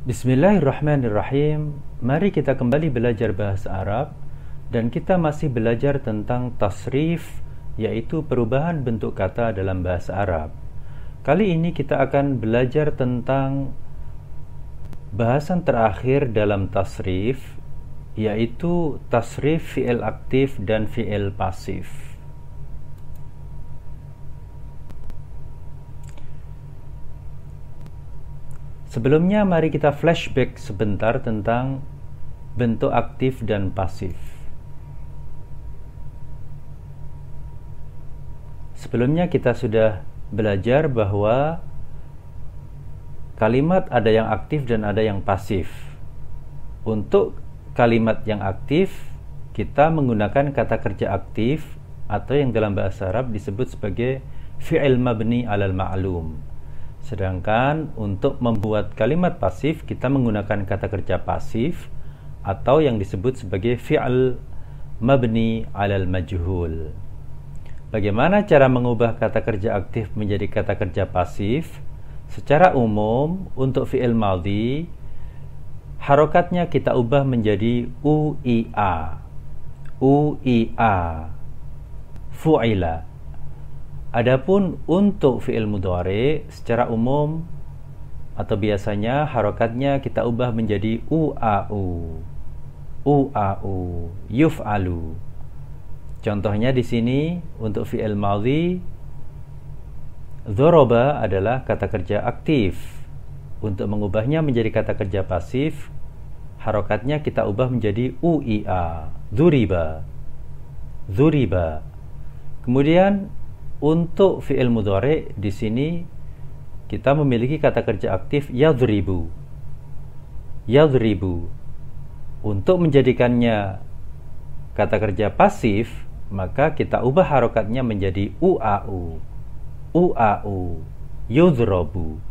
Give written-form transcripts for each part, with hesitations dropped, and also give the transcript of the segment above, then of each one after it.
Bismillahirrahmanirrahim. Mari kita kembali belajar bahasa Arab dan kita masih belajar tentang tasrif, yaitu perubahan bentuk kata dalam bahasa Arab. Kali ini kita akan belajar tentang bahasan terakhir dalam tasrif, yaitu tasrif fi'il aktif dan fi'il pasif. Sebelumnya mari kita flashback sebentar tentang bentuk aktif dan pasif. Sebelumnya kita sudah belajar bahwa kalimat ada yang aktif dan ada yang pasif. Untuk kalimat yang aktif, kita menggunakan kata kerja aktif atau yang dalam bahasa Arab disebut sebagai fi'il mabni alal ma'lum. Sedangkan untuk membuat kalimat pasif, kita menggunakan kata kerja pasif atau yang disebut sebagai fi'il mabni alal majhul. Bagaimana cara mengubah kata kerja aktif menjadi kata kerja pasif? Secara umum, untuk fi'il madhi, harokatnya kita ubah menjadi uia, fu'ila. Adapun untuk fi'il mudhari secara umum atau biasanya harokatnya kita ubah menjadi uau, yuf'alu. Contohnya di sini untuk fi'il madhi, dzaraba adalah kata kerja aktif. Untuk mengubahnya menjadi kata kerja pasif, harokatnya kita ubah menjadi uia, dzuriba. Kemudian untuk fi'il mudhari di sini kita memiliki kata kerja aktif yadhribu. Untuk menjadikannya kata kerja pasif, maka kita ubah harokatnya menjadi uau, yudhrabu.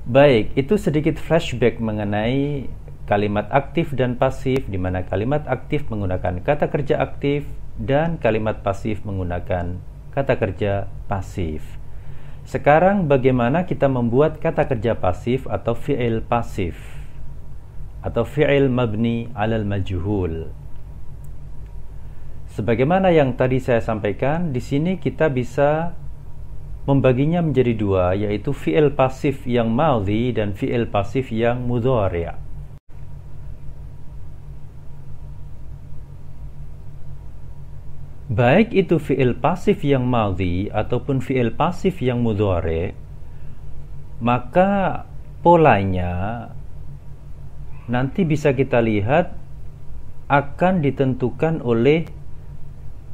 Baik, itu sedikit flashback mengenai kalimat aktif dan pasif, di mana kalimat aktif menggunakan kata kerja aktif dan kalimat pasif menggunakan kata kerja pasif. Sekarang bagaimana kita membuat kata kerja pasif atau fi'il pasif atau fi'il mabni alal majhul? Sebagaimana yang tadi saya sampaikan, di sini kita bisa membaginya menjadi dua, yaitu fi'il pasif yang madhi dan fi'il pasif yang mudhari'. Baik itu fi'il pasif yang madhi ataupun fi'il pasif yang mudhari', maka polanya nanti bisa kita lihat akan ditentukan oleh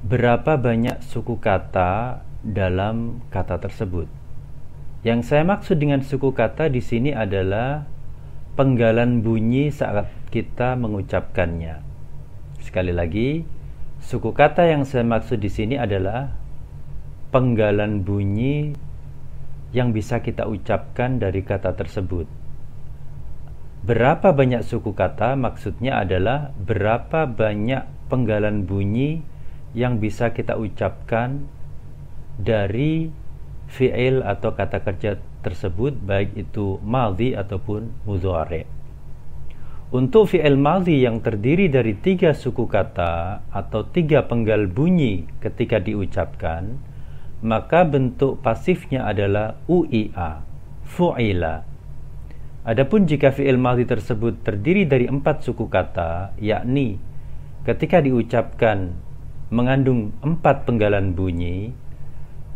berapa banyak suku kata dalam kata tersebut. Yang saya maksud dengan suku kata di sini adalah penggalan bunyi saat kita mengucapkannya. Sekali lagi, suku kata yang saya maksud di sini adalah penggalan bunyi yang bisa kita ucapkan dari kata tersebut. Berapa banyak suku kata maksudnya adalah berapa banyak penggalan bunyi yang bisa kita ucapkan dari fi'il atau kata kerja tersebut, baik itu madhi ataupun mudhari'. Untuk fi'il madhi yang terdiri dari 3 suku kata atau 3 penggal bunyi ketika diucapkan, maka bentuk pasifnya adalah uia, fu'ila. Adapun jika fi'il madhi tersebut terdiri dari 4 suku kata, yakni ketika diucapkan mengandung 4 penggalan bunyi,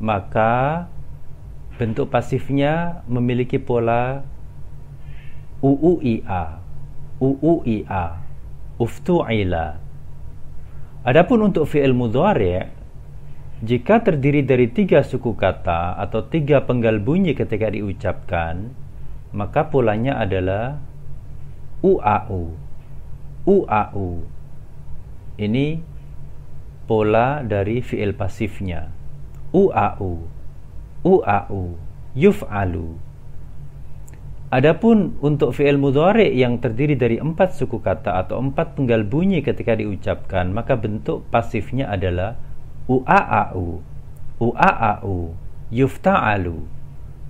maka bentuk pasifnya memiliki pola uuia, uftu'ila. Adapun untuk fi'il mudhari', jika terdiri dari 3 suku kata atau 3 penggal bunyi ketika diucapkan, maka polanya adalah uau. Ini pola dari fi'il pasifnya. Uau, yuf'alu. Adapun untuk fi'il mudhari' yang terdiri dari 4 suku kata atau 4 penggal bunyi ketika diucapkan, maka bentuk pasifnya adalah u'a'u, u'a'u, yufta'alu,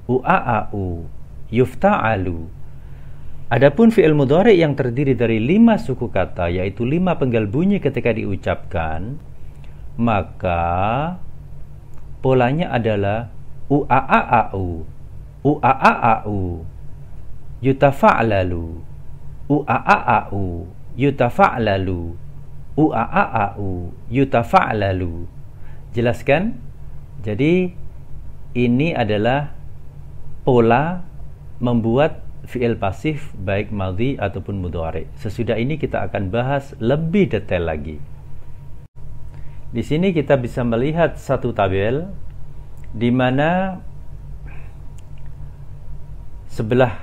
u'a'u, yufta'alu. Adapun fi'il mudhari' yang terdiri dari 5 suku kata, yaitu 5 penggal bunyi ketika diucapkan, maka polanya adalah u'a'a'u, u'a'a'u, yutafa'lalu, u'a'a'u, yutafa'lalu, u'a'a'u, yutafa'lalu. Jelaskan? Jadi ini adalah pola membuat fi'il pasif baik madhi ataupun mudhari'. Sesudah ini kita akan bahas lebih detail lagi. Di sini kita bisa melihat satu tabel di mana sebelah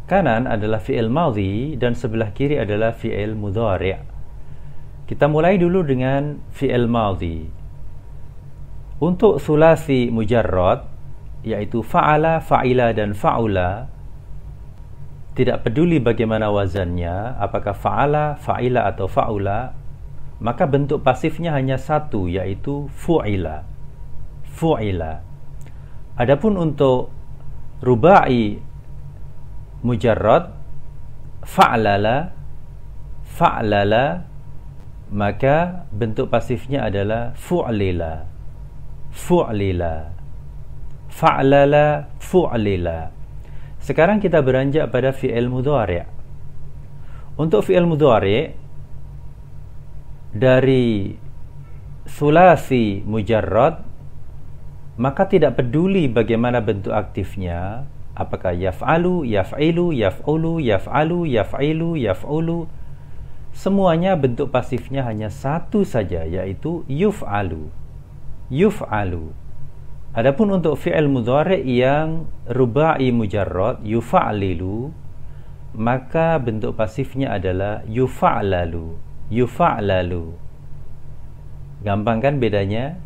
kanan adalah fi'il madhi dan sebelah kiri adalah fi'il mudhari'. Kita mulai dulu dengan fi'il madhi. Untuk sulasi mujarrad, yaitu fa'ala, fa'ila, dan fa'ula, tidak peduli bagaimana wazannya, apakah fa'ala, fa'ila, atau fa'ula, maka bentuk pasifnya hanya satu, yaitu fu'ila. Fu'ila. Adapun untuk rubai mujarrad, fa'lala, fa'lala, maka bentuk pasifnya adalah fu'lila. Fu'lila, fa'lala, fu'lila. Sekarang kita beranjak pada fi'il mudhari'. Untuk fi'il mudhari' dari sulasi mujarrad, maka tidak peduli bagaimana bentuk aktifnya, apakah yaf'alu, yaf'ilu, yaf'ulu, yaf'alu, yaf'ilu, yaf'ulu, semuanya bentuk pasifnya hanya satu saja, yaitu yuf'alu. Yuf'alu. Adapun untuk fi'il mudhari' yang rubai mujarrad, yufa'lilu, maka bentuk pasifnya adalah yufa'lalu. Yufa'lalu. Gampang kan bedanya?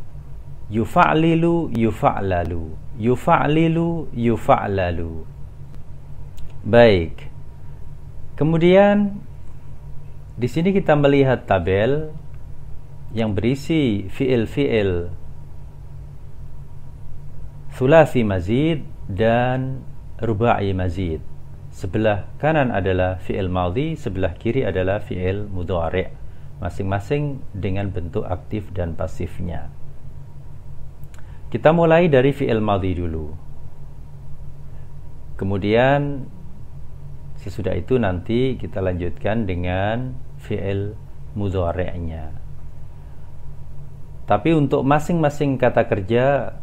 Yufa'lilu, yufa'lalu. Yufa'lilu, yufa'lalu. Baik. Kemudian di sini kita melihat tabel yang berisi fi'il-fi'il sulasi mazid dan rubai mazid. Sebelah kanan adalah fi'il madhi, sebelah kiri adalah fi'il mudhari', masing-masing dengan bentuk aktif dan pasifnya. Kita mulai dari fi'il madhi dulu. Kemudian sesudah itu nanti kita lanjutkan dengan fi'il mudhari'nya. Tapi untuk masing-masing kata kerja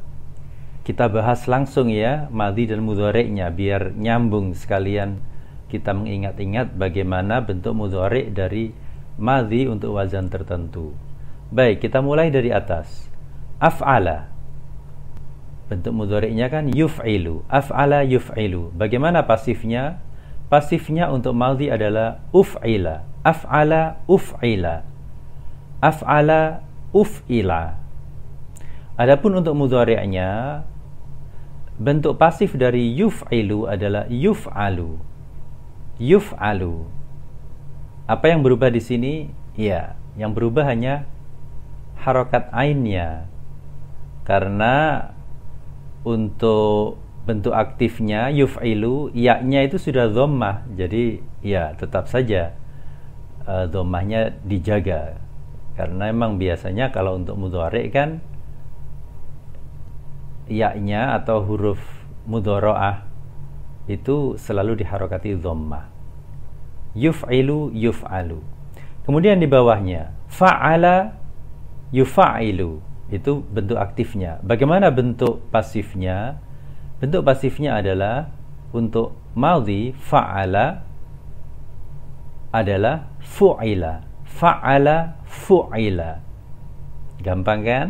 kita bahas langsung ya, madhi dan mudhari'nya, biar nyambung sekalian kita mengingat-ingat bagaimana bentuk mudhari' dari madhi untuk wazan tertentu. Baik, kita mulai dari atas. Af'ala. Bentuk mudhari'nya kan yuf'ilu. Af'ala yuf'ilu. Bagaimana pasifnya? Pasifnya untuk madhi adalah uf'ila. Af'ala uf'ila. Af'ala uf'ila. Adapun untuk mudhari'nya, bentuk pasif dari yuf'ilu adalah yuf'alu. Yuf'alu. Apa yang berubah di sini? Ya, yang berubah hanya harokat ainnya. Karena untuk bentuk aktifnya yuf'ilu, ya-nya itu sudah dhammah. Jadi ya tetap saja dhammahnya dijaga. Karena memang biasanya kalau untuk mudhari' kan ya-nya atau huruf mudhara'ah itu selalu diharokati dhammah. Yuf'ilu, yuf'alu. Kemudian di bawahnya fa'ala yufa'ilu, itu bentuk aktifnya. Bagaimana bentuk pasifnya? Bentuk pasifnya adalah untuk madhi fa'ala adalah fu'ila. Fa'ala fu'ila. Gampang kan?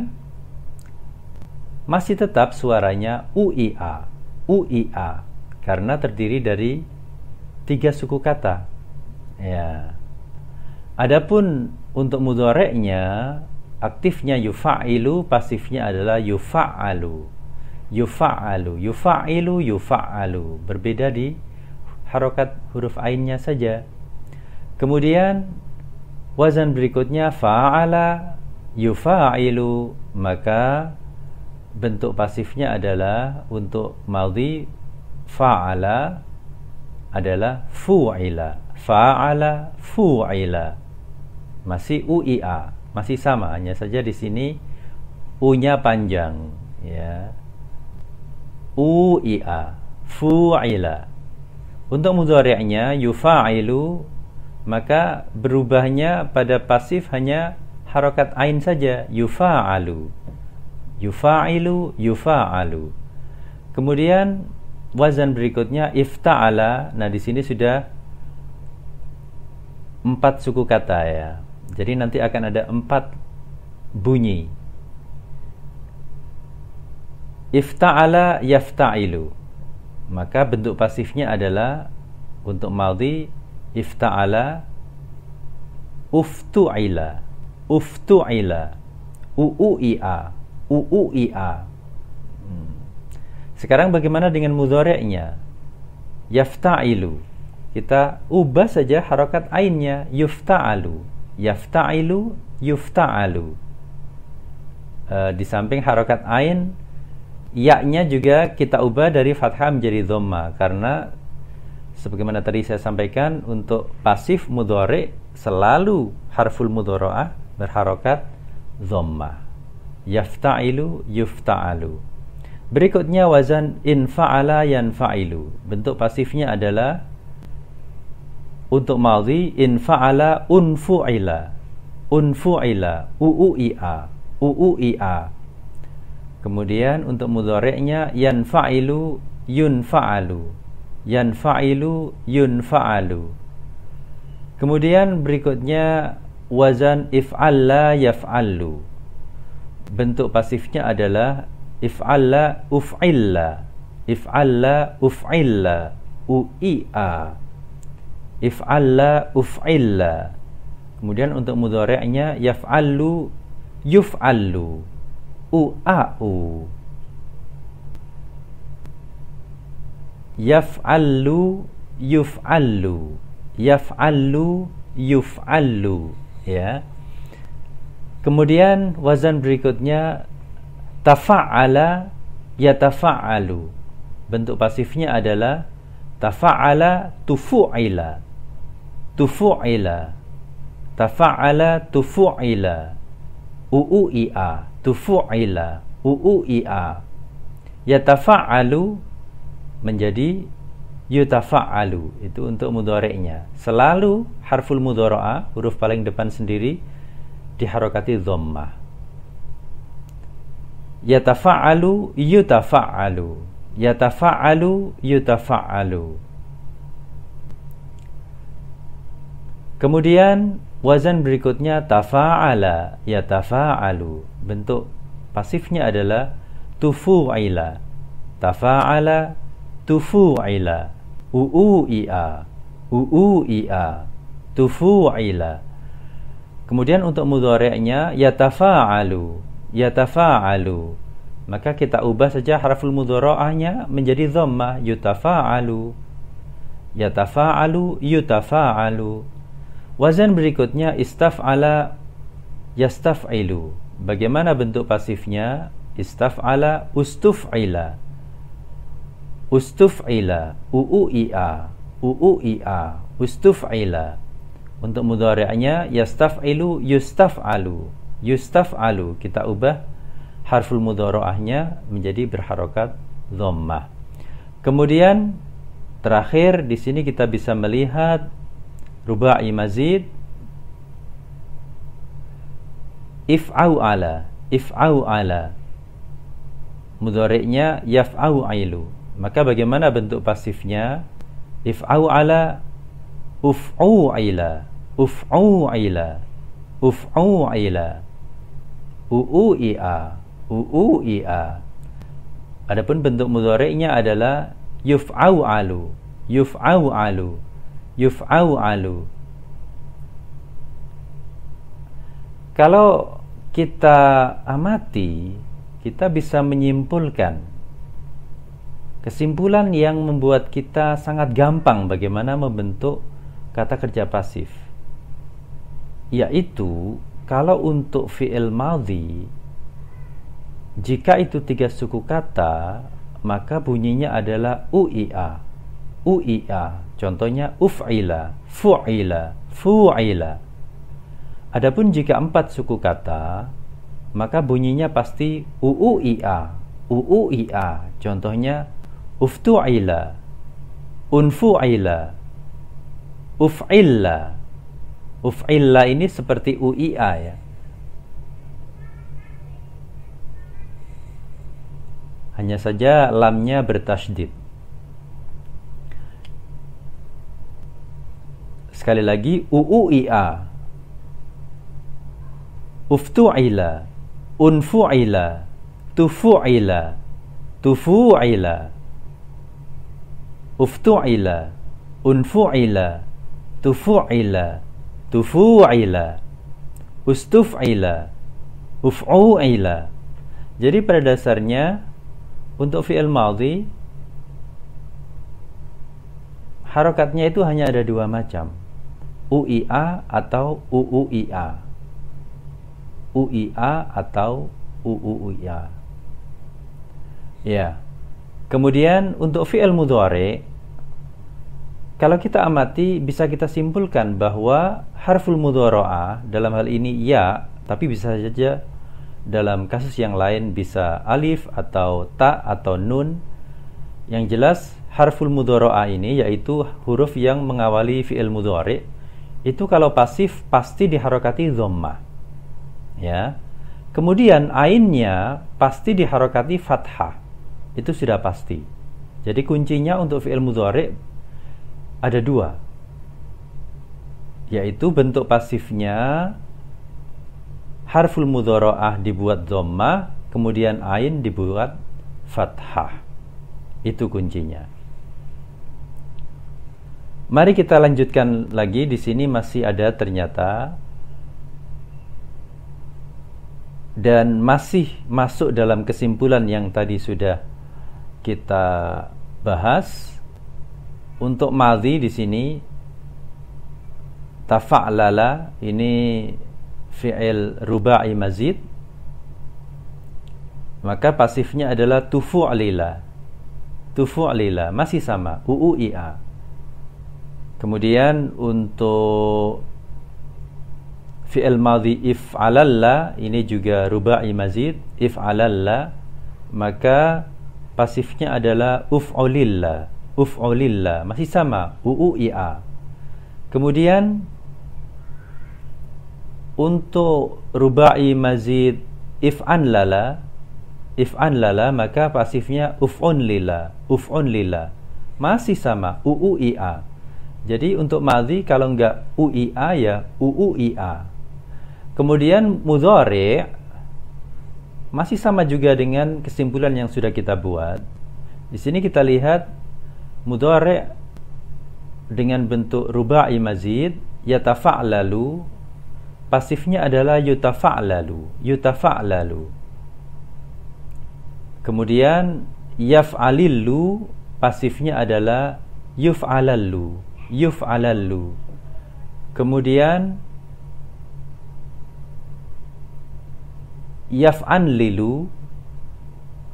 Masih tetap suaranya uia, uia, karena terdiri dari 3 suku kata. Ya. Adapun untuk mudhari'nya, aktifnya yufa'ilu, pasifnya adalah yufa'alu. Yufa'alu, yufa'ilu, yufa'alu. Berbeda di harokat huruf ainnya saja. Kemudian wazan berikutnya fa'ala yufa'ilu, maka bentuk pasifnya adalah untuk madhi fa'ala adalah fu'ila. Fa'ala fu'ila. Masih uia, masih sama, hanya saja di sini u-nya panjang, ya. Uia, fu'ila. Untuk mudhari'nya yufa'ilu, maka berubahnya pada pasif hanya harokat ain saja, yufa'alu. Yufa'ilu, yufa'alu. Kemudian wazan berikutnya ifta'ala. Nah, di sini sudah 4 suku kata, ya. Jadi nanti akan ada 4 bunyi. Ifta'ala yafta'ilu. Maka bentuk pasifnya adalah untuk madhi ifta'ala uftu'ila. Uftu'ila. U'u'i'a. U'u'i'a. Sekarang bagaimana dengan mudhari'nya? Yafta'ilu. Kita ubah saja harokat ainnya, yufta'alu. Yafta'ilu, yufta'alu. Di samping harokat ain, ya-nya juga kita ubah dari fathah menjadi dhamma, karena sebagaimana tadi saya sampaikan, untuk pasif mudhari' selalu harful mudhara'ah berharokat dhamma. Yafta'ilu, yufta'alu. Berikutnya wazan infa'ala yanfa'ilu. Bentuk pasifnya adalah untuk madhi infa'ala unfu'ila. Unfu'ila, u'u'i'a, u'u'i'a. Kemudian untuk mudhari'nya yanfa'ilu, yunfa'alu. Yanfa'ilu, yunfa'alu. Kemudian berikutnya wazan if'alla yaf'allu. Bentuk pasifnya adalah if'alla uf'illa. If'alla uf'illa, u'i'a. If'alla uf'illa. Kemudian untuk mudhari'nya yaf'allu, yuf'allu, u'a'u. Yaf'allu, yuf'allu. Yaf'allu, yuf'allu, ya. Kemudian wazan berikutnya tafa'ala yatafa'alu. Bentuk pasifnya adalah tafa'ala tufu'ila. Tufu'ila. Tafa'ala tufu'ila. U'u'i'a, tufu'ila, u'u'i'a. Yatafa'alu menjadi yutafa'alu. Itu untuk mudhari'nya. Selalu harful mudhara'ah, huruf paling depan sendiri, diharokati dhammah. Yatafa'alu, yutafa'alu. Yatafa'alu, yutafa'alu. Kemudian wazan berikutnya tafa'ala yatafa'alu. Bentuk pasifnya adalah tufu'ila. Tafa'ala tufu'ila. U'u'i'a, u'u'i'a, tufu'ila. Kemudian untuk mudhari'nya yatafa'alu, yatafa'alu. Maka kita ubah saja harful mudhara'ahnya menjadi dhammah, yutafa'alu. Yatafa'alu, yutafa'alu. Wazan berikutnya istaf'ala yastaf'ilu. Bagaimana bentuk pasifnya? Istaf'ala ustuf'ila. Ustuf'ila, u'u'i'a, u'u'i'a, ustuf'ila. Untuk mudhari'nya yastaf'ilu, yustaf'alu. Yustaf'alu, kita ubah harful mudhara'ahnya menjadi berharokat dhammah. Kemudian terakhir di sini kita bisa melihat ruba'i mazid if'au ala. If'au ala, mudhari'nya yaf'au ailu. Maka bagaimana bentuk pasifnya? If'au ala uf'u aila. Uf'u aila. Uf'u aila. U'u'i'a, u'u'i'a. Adapun bentuk mudhari'nya adalah yuf'au alu. Yuf'au alu. Yuf'au alu. Kalau kita amati, kita bisa menyimpulkan kesimpulan yang membuat kita sangat gampang bagaimana membentuk kata kerja pasif, yaitu kalau untuk fi'il madhi, jika itu 3 suku kata, maka bunyinya adalah u'i'a. U'i'a. Contohnya uf'ila, fu'ila, fu'ila. Adapun jika 4 suku kata, maka bunyinya pasti u'u'i'a, u'u'i'a. Contohnya uftu'ila, unfu'ila, uf'illa. Uf'illa ini seperti u'i'a ya. Hanya saja lamnya bertasydid. Sekali lagi u'u'i'a, uftu'ila, unfu'ila, tufu'ila, tufu'ila, uftu'ila, unfu'ila, tufu'ila, tufu'ila, ustuf'ila, uf'u'ila. Jadi pada dasarnya untuk fi'il madhi harokatnya itu hanya ada 2 macam, u'i'a atau u'u'i'a, u'i'a atau u'u'i'a. Ya. Kemudian untuk fi'il mudhari, kalau kita amati bisa kita simpulkan bahwa harful mudhara'ah dalam hal ini ya, tapi bisa saja dalam kasus yang lain bisa alif atau ta atau nun. Yang jelas harful mudhara'ah ini yaitu huruf yang mengawali fi'il mudhari, itu kalau pasif pasti diharokati dhammah. Ya. Kemudian ainnya pasti diharokati fathah. Itu sudah pasti. Jadi kuncinya untuk fi'il mudhari ada 2, yaitu bentuk pasifnya harful mudhara'ah dibuat dhammah, kemudian ain dibuat fathah. Itu kuncinya. Mari kita lanjutkan lagi. Di sini masih ada ternyata, dan masih masuk dalam kesimpulan yang tadi sudah kita bahas. Untuk madhi di sini tafa'lala, ini fi'il ruba'i mazid, maka pasifnya adalah tufu'lila. Tufu'lila masih sama, u'u'i'a. Kemudian untuk fi'il madhi if'alalla, ini juga ruba'i mazid, if'alalla, maka pasifnya adalah uf'ulillah. Uf'ulillah masih sama, u'u'i'a. Kemudian untuk ruba'i mazid if'anlala, if'anlala, maka pasifnya uf'unlila, uf'unlila masih sama, u'u'i'a. Jadi untuk madhi kalau enggak u'i'a ya u'u'i'a. Kemudian mudhari masih sama juga dengan kesimpulan yang sudah kita buat. Di sini kita lihat mudhari dengan bentuk ruba'i mazid, yatafa'lalu, pasifnya adalah yutafa'lalu, yutafa'lalu. Kemudian yaf'alillu, pasifnya adalah yuf'alallu, yuf'alallu. Kemudian yaf'anlilu,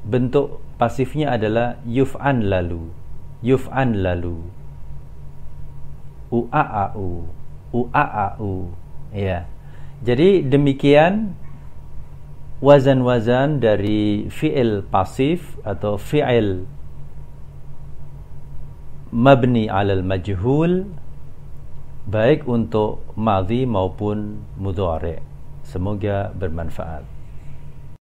bentuk pasifnya adalah yuf'anlalu, yuf'anlalu. U'a'u, u'a'u. Ya. Jadi demikian wazan-wazan dari fi'il pasif atau fi'il mabni 'alal majhul, baik untuk madhi maupun mudhari. Semoga bermanfaat.